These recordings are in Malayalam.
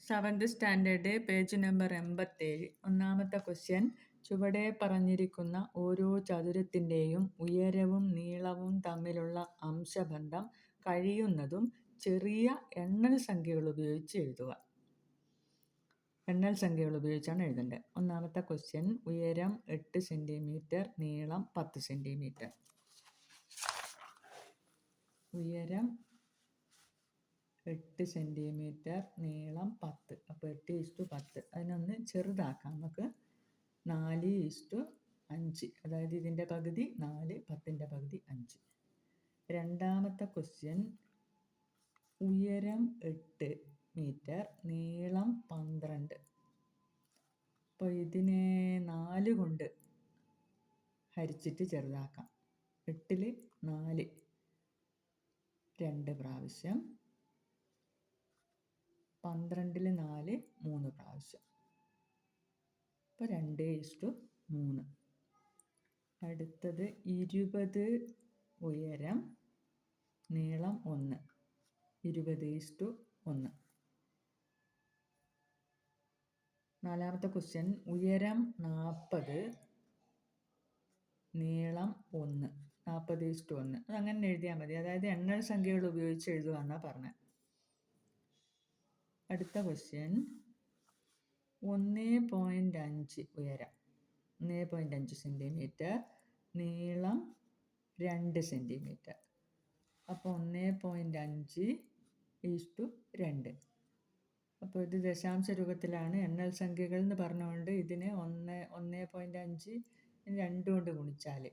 Seventh standard page number 87. ഒന്നാമത്തെ ക്വസ്റ്റ്യൻ. ചുവടെ പറഞ്ഞിരിക്കുന്ന ഓരോ ചതുരത്തിൻ്റെയും ഉയരവും നീളവും തമ്മിലുള്ള അംശബന്ധം കഴിയുന്നതും ചെറിയ എണ്ണൽ സംഖ്യകൾ ഉപയോഗിച്ച് എഴുതുക. എണ്ണൽ സംഖ്യകൾ ഉപയോഗിച്ചാണ് എഴുതേണ്ടത്. ഒന്നാമത്തെ ക്വസ്റ്റ്യൻ. ഉയരം 8 സെൻറ്റിമീറ്റർ, നീളം 10 സെൻറ്റിമീറ്റർ. ഉയരം 8 സെൻറ്റിമീറ്റർ, നീളം 10. അപ്പോൾ 8:10. അതിനൊന്ന് ചെറുതാക്കാം നമുക്ക്. 4:5. അതായത് ഇതിൻ്റെ പകുതി 4, 10ൻ്റെ പകുതി 5. രണ്ടാമത്തെ ക്വസ്റ്റ്യൻ. ഉയരം 8 മീറ്റർ, നീളം 12. അപ്പോൾ ഇതിനെ 4 കൊണ്ട് ഹരിച്ചിട്ട് ചെറുതാക്കാം. 8ൽ 4 2 പ്രാവശ്യം, 12ൽ 4 3 പ്രാവശ്യം. അപ്പോൾ 2:3. അടുത്തത് 20 ഉയരം, നീളം 1. 20:1. നാലാമത്തെ ക്വസ്റ്റ്യൻ. ഉയരം 40, നീളം 1. 40:1. അതങ്ങനെ എഴുതിയാൽ മതി. അതായത് എണ്ണൽ സംഖ്യകൾ ഉപയോഗിച്ച് എഴുതുക എന്നാണ് പറഞ്ഞത്. അടുത്ത ക്വസ്റ്റ്യൻ. 1.5 ഉയരം, 1.5 സെൻറ്റിമീറ്റർ, നീളം 2 സെൻറ്റിമീറ്റർ. അപ്പോൾ 1.5:2. അപ്പോൾ ഇത് ദശാംശ രൂപത്തിലാണ്. എണ്ണൽ സംഖ്യകൾ എന്ന് പറഞ്ഞുകൊണ്ട് ഇതിനെ 1.5 2 കൊണ്ട് ഗുണിച്ചാൽ,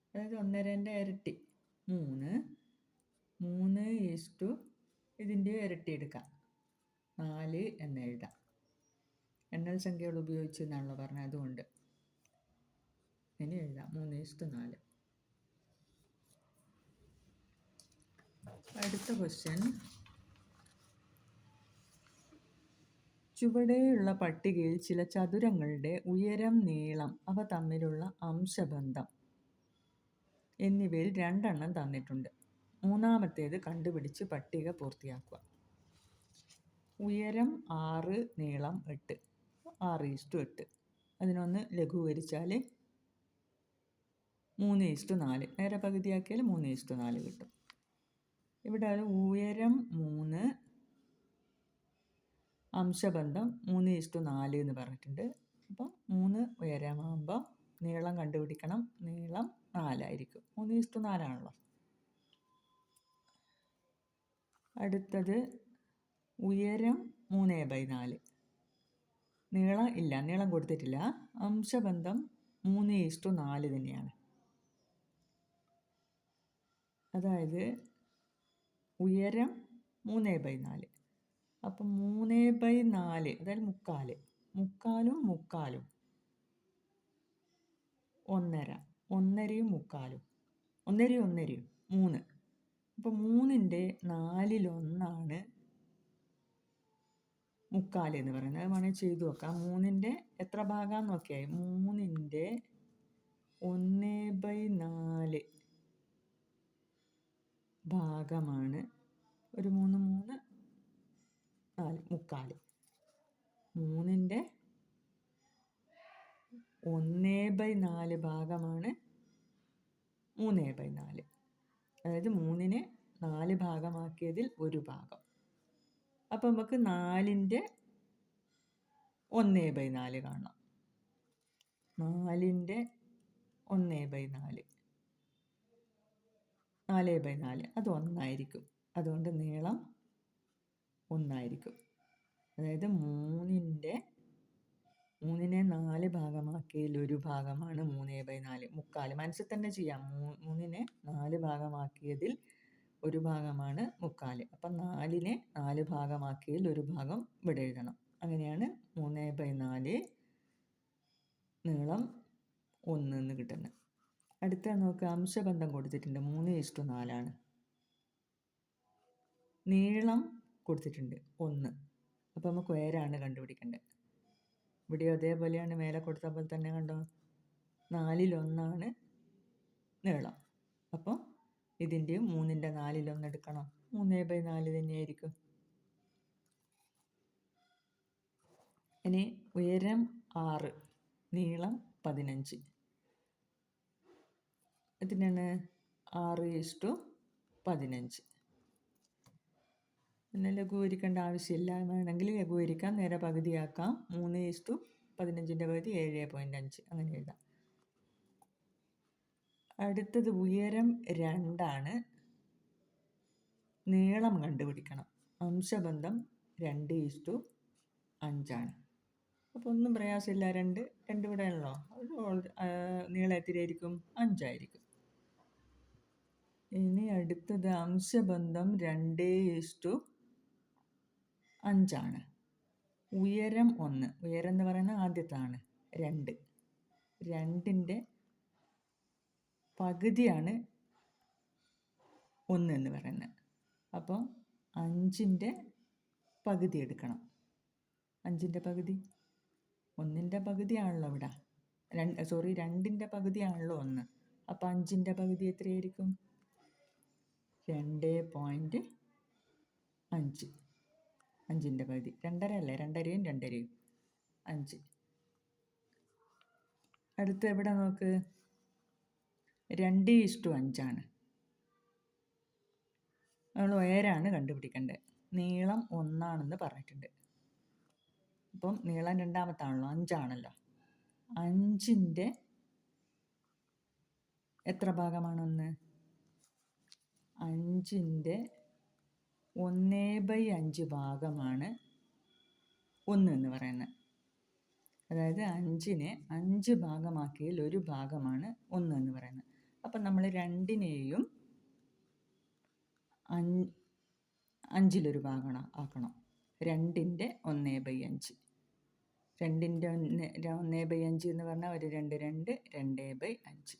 അതായത് 1.5ൻ്റെ ഇരട്ടി 3. 3 ഇതിൻ്റെ ഇരട്ടി എടുക്കാം, 4 എന്ന് എഴുതാം. എണ്ണൽ സംഖ്യകൾ ഉപയോഗിച്ച് എന്നാണല്ലോ പറഞ്ഞത്, അതുകൊണ്ട് ഇനി എഴുതാം 3:4. അടുത്ത ക്വസ്റ്റ്യൻ. ചുവടെയുള്ള പട്ടികയിൽ ചില ചതുരങ്ങളുടെ ഉയരം, നീളം, അവ തമ്മിലുള്ള അംശബന്ധം എന്നിവയിൽ 2 എണ്ണം തന്നിട്ടുണ്ട്. മൂന്നാമത്തേത് കണ്ടുപിടിച്ച് പട്ടിക പൂർത്തിയാക്കുക. ഉയരം 6, നീളം 8. 6:8. അതിനൊന്ന് ലഘൂകരിച്ചാൽ 3:4. നേരെ പകുതിയാക്കിയാൽ 3:4 കിട്ടും. ഇവിടെ ഉയരം 3, അംശബന്ധം 3:4 എന്ന് പറഞ്ഞിട്ടുണ്ട്. അപ്പം 3 ഉയരമാകുമ്പോൾ നീളം കണ്ടുപിടിക്കണം. നീളം 4 ആയിരിക്കും. 3:4 ആണല്ലോ. അടുത്തത് ഉയരം 3/4. നീളം ഇല്ല, നീളം കൊടുത്തിട്ടില്ല. അംശബന്ധം 3:4 തന്നെയാണ്. അതായത് ഉയരം 3/4. അപ്പം 3/4, അതായത് 3/4. 3/4 3/4. 1.5. 1.5 3/4. 1.5 3. അപ്പോൾ 3ൻ്റെ 4/1 3/4 എന്ന് പറയുന്നത്. അത് വേണമെങ്കിൽ ചെയ്തു നോക്കാം. 3ൻ്റെ എത്ര ഭാഗം നോക്കിയാൽ 3ൻ്റെ 1/4 ഭാഗമാണ്. ഒരു 3 3 4 3/4. 3ൻ്റെ 1/4 ഭാഗമാണ് 3/4. അതായത് 3നെ 4 ഭാഗമാക്കിയതിൽ ഒരു ഭാഗം. അപ്പം നമുക്ക് 4ൻ്റെ 1/4 കാണണം. 4ൻ്റെ 1/4, 4/4. അത് 1 ആയിരിക്കും. അതുകൊണ്ട് നീളം 1 ആയിരിക്കും. അതായത് 3നെ 4 ഭാഗമാക്കിയതിൽ ഒരു ഭാഗമാണ് 3/4. 3/4 മനസ്സിൽ തന്നെ ചെയ്യാം. 3നെ 4 ഭാഗമാക്കിയതിൽ ഒരു ഭാഗമാണ് 3/4. അപ്പം 4നെ 4 ഭാഗമാക്കിയതിൽ ഒരു ഭാഗം ഇവിടെ എഴുതണം. അങ്ങനെയാണ് 3/4 നീളം 1 എന്ന് കിട്ടുന്നത്. അടുത്ത നോക്കുക. അംശബന്ധം കൊടുത്തിട്ടുണ്ട്. 3:4. നീളം കൊടുത്തിട്ടുണ്ട് 1. അപ്പോൾ നമുക്ക് ഉയരമാണ് കണ്ടുപിടിക്കേണ്ടത്. ഇവിടെ അതേപോലെയാണ് മേലെ കൊടുത്ത പോലെ തന്നെ. കണ്ടോ, 4/1 നീളം. അപ്പോൾ ഇതിൻ്റെയും 3ൻ്റെ 4/1 എടുക്കണം. 3/4 തന്നെയായിരിക്കും. ഇനി ഉയരം 6, നീളം 15. എത്രയാണ്? 6:15. പിന്നെ ലഘൂകരിക്കേണ്ട ആവശ്യമില്ല. വേണമെങ്കിൽ ലഘൂകരിക്കാം, നേരെ പകുതിയാക്കാം. 3:15 പകുതി 7.5 അങ്ങനെ എഴുതാം. അടുത്തത് ഉയരം 2 നീളം കണ്ടുപിടിക്കണം. അംശബന്ധം 2:5. അപ്പോൾ ഒന്നും പ്രയാസമില്ല. 2 ഇവിടെ ഉള്ളോ, നീളം എത്രയായിരിക്കും? 5 ഇനി അടുത്തത് അംശബന്ധം 2:5. ഉയരം 1. ഉയരം എന്ന് പറയുന്നത് ആദ്യത്താണ് 2. 2ൻ്റെ പകുതിയാണ് 1 എന്ന് പറയുന്നത്. അപ്പോൾ 5ൻ്റെ പകുതി എടുക്കണം. 5ൻ്റെ പകുതി 1ൻ്റെ പകുതിയാണല്ലോ ഇവിടെ. 2ൻ്റെ പകുതിയാണല്ലോ 1. അപ്പോൾ 5ൻ്റെ പകുതി എത്രയായിരിക്കും? 2.5. 5ൻ്റെ പകുതി 2.5 അല്ലേ? 2.5 5. അടുത്ത് എവിടെ നോക്ക്? 2:5. നമ്മൾ ഉയരാണ് കണ്ടുപിടിക്കേണ്ടത്. നീളം 1 പറഞ്ഞിട്ടുണ്ട്. അപ്പം നീളം രണ്ടാമത്താണല്ലോ, 5 5ൻ്റെ എത്ര ഭാഗമാണ് 1? 5ൻ്റെ 1/5 ഭാഗമാണ് 1 എന്ന് പറയുന്നത്. അതായത് 5നെ 5 ഭാഗമാക്കിയതിൽ ഒരു ഭാഗമാണ് 1 എന്ന് പറയുന്നത്. അപ്പം നമ്മൾ 2നെയും 5-ലൊരു ഭാഗം ആക്കണം. 2ൻ്റെ 1/5. 2ൻ്റെ 1/5 എന്ന് പറഞ്ഞാൽ ഒരു 2 2/5.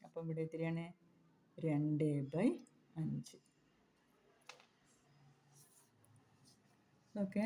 അപ്പം ഇവിടെ എത്രയാണ്? 2/5. ഓക്കെ.